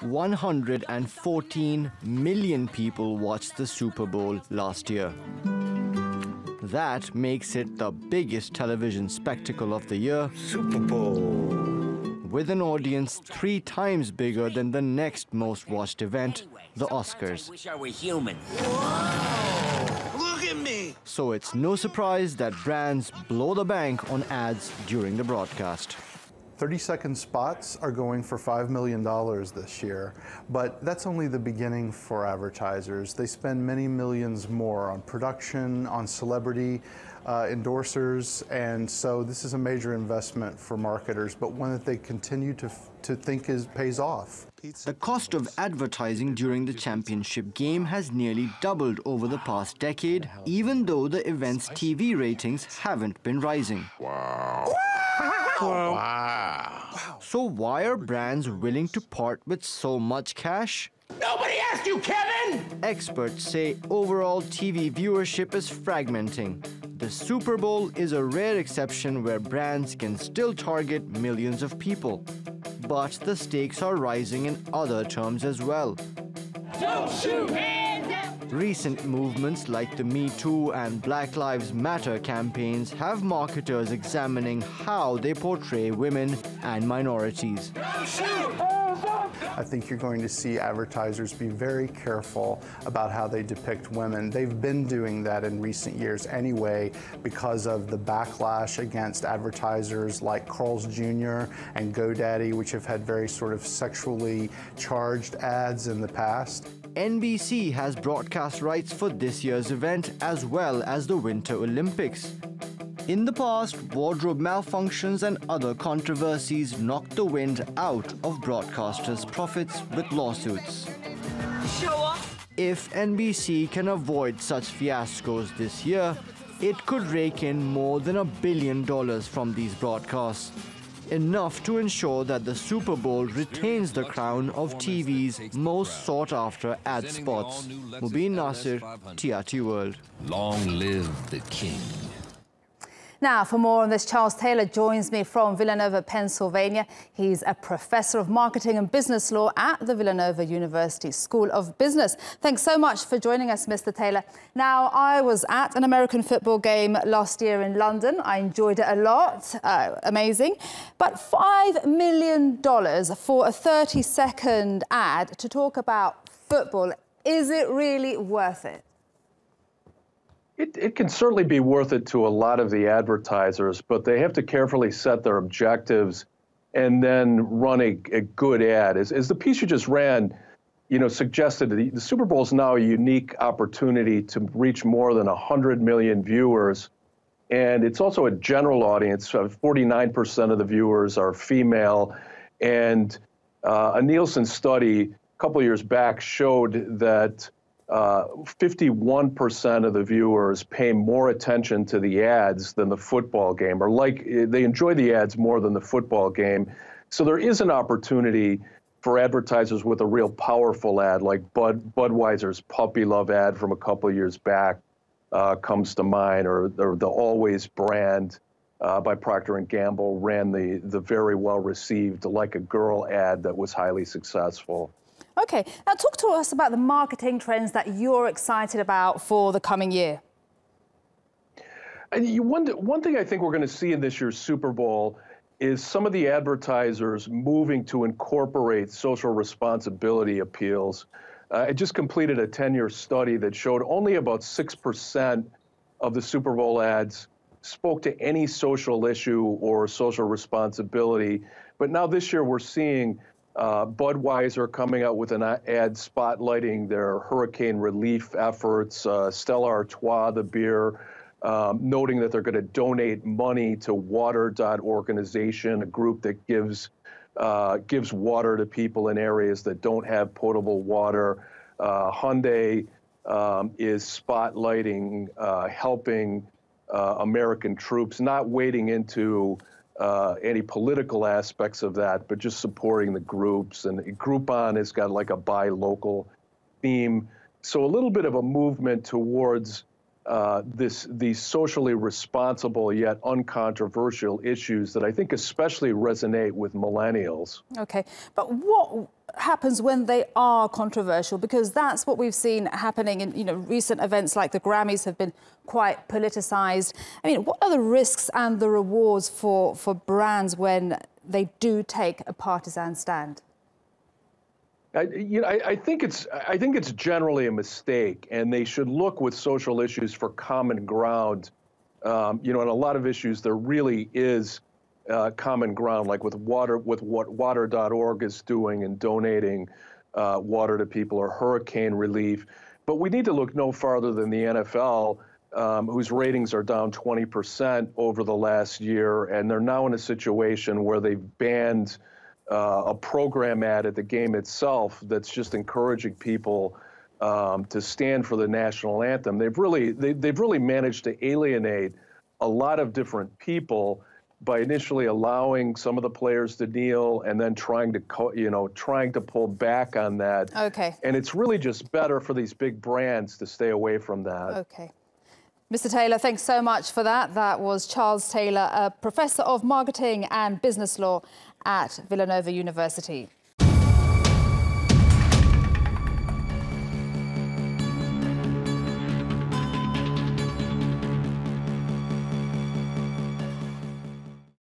114 million people watched the Super Bowl last year. That makes it the biggest television spectacle of the year. Super Bowl. With an audience 3 times bigger than the next most watched event, the Oscars. I wish I were human. Whoa! Look at me! So it's no surprise that brands blow the bank on ads during the broadcast. 30-second spots are going for $5 million this year, but that's only the beginning for advertisers. They spend many millions more on production, on celebrity endorsers, and so this is a major investment for marketers, but one that they continue to think pays off. The cost of advertising during the championship game has nearly doubled over the past decade, even though the event's TV ratings haven't been rising. Wow. Wow. So why are brands willing to part with so much cash? Nobody asked you, Kevin! Experts say overall TV viewership is fragmenting. The Super Bowl is a rare exception where brands can still target millions of people. But the stakes are rising in other terms as well. Don't shoot! Hands up! Recent movements like the Me Too and Black Lives Matter campaigns have marketers examining how they portray women and minorities. Don't shoot! I think you're going to see advertisers be very careful about how they depict women. They've been doing that in recent years anyway because of the backlash against advertisers like Carl's Jr. and GoDaddy, which have had very sort of sexually charged ads in the past. NBC has broadcast rights for this year's event as well as the Winter Olympics. In the past, wardrobe malfunctions and other controversies knocked the wind out of broadcasters' profits with lawsuits. Show off! If NBC can avoid such fiascos this year, it could rake in more than $1 billion from these broadcasts, enough to ensure that the Super Bowl retains the crown of TV's most sought-after ad spots. Mobin Nasir, TRT World. Long live the king. Now, for more on this, Charles Taylor joins me from Villanova, Pennsylvania. He's a professor of marketing and business law at the Villanova University School of Business. Thanks so much for joining us, Mr. Taylor. Now, I was at an American football game last year in London. I enjoyed it a lot. Amazing. But $5 million for a 30-second ad to talk about football, is it really worth it? It can certainly be worth it to a lot of the advertisers, but they have to carefully set their objectives and then run a good ad. As the piece you just ran, suggested, the Super Bowl is now a unique opportunity to reach more than 100 million viewers. And it's also a general audience. 49% of the viewers are female. And a Nielsen study a couple of years back showed that 51% of the viewers pay more attention to the ads than the football game, or they enjoy the ads more than the football game. So there is an opportunity for advertisers with a real powerful ad, like Budweiser's Puppy Love ad from a couple of years back comes to mind, or the Always brand by Procter & Gamble ran the very well-received Like a Girl ad that was highly successful. OK, now talk to us about the marketing trends that you're excited about for the coming year. And one thing I think we're going to see in this year's Super Bowl is some of the advertisers moving to incorporate social responsibility appeals. I just completed a 10-year study that showed only about 6% of the Super Bowl ads spoke to any social issue or social responsibility. But now this year we're seeing Budweiser coming out with an ad spotlighting their hurricane relief efforts, Stella Artois, the beer, noting that they're going to donate money to Water.organization, a group that gives water to people in areas that don't have potable water. Hyundai is spotlighting helping American troops, not wading into any political aspects of that, but just supporting the groups. And Groupon has got like a buy local theme. So a little bit of a movement towards these socially responsible yet uncontroversial issues that I think especially resonate with millennials. Okay, but what happens when they are controversial? Because that's what we've seen happening in recent events like the Grammys have been quite politicized. I mean, what are the risks and the rewards for brands when they do take a partisan stand? I think it's generally a mistake, and they should look with social issues for common ground. In a lot of issues there really is common ground, like with water, with what water.org is doing and donating water to people, or hurricane relief. But we need to look no farther than the NFL, whose ratings are down 20% over the last year, and they're now in a situation where they've banned a program ad at the game itself that's just encouraging people to stand for the national anthem. They've really managed to alienate a lot of different people by initially allowing some of the players to kneel and then trying to pull back on that. Okay. And it's really just better for these big brands to stay away from that. Okay. Mr. Taylor, thanks so much for that. That was Charles Taylor, a professor of marketing and business law at Villanova University.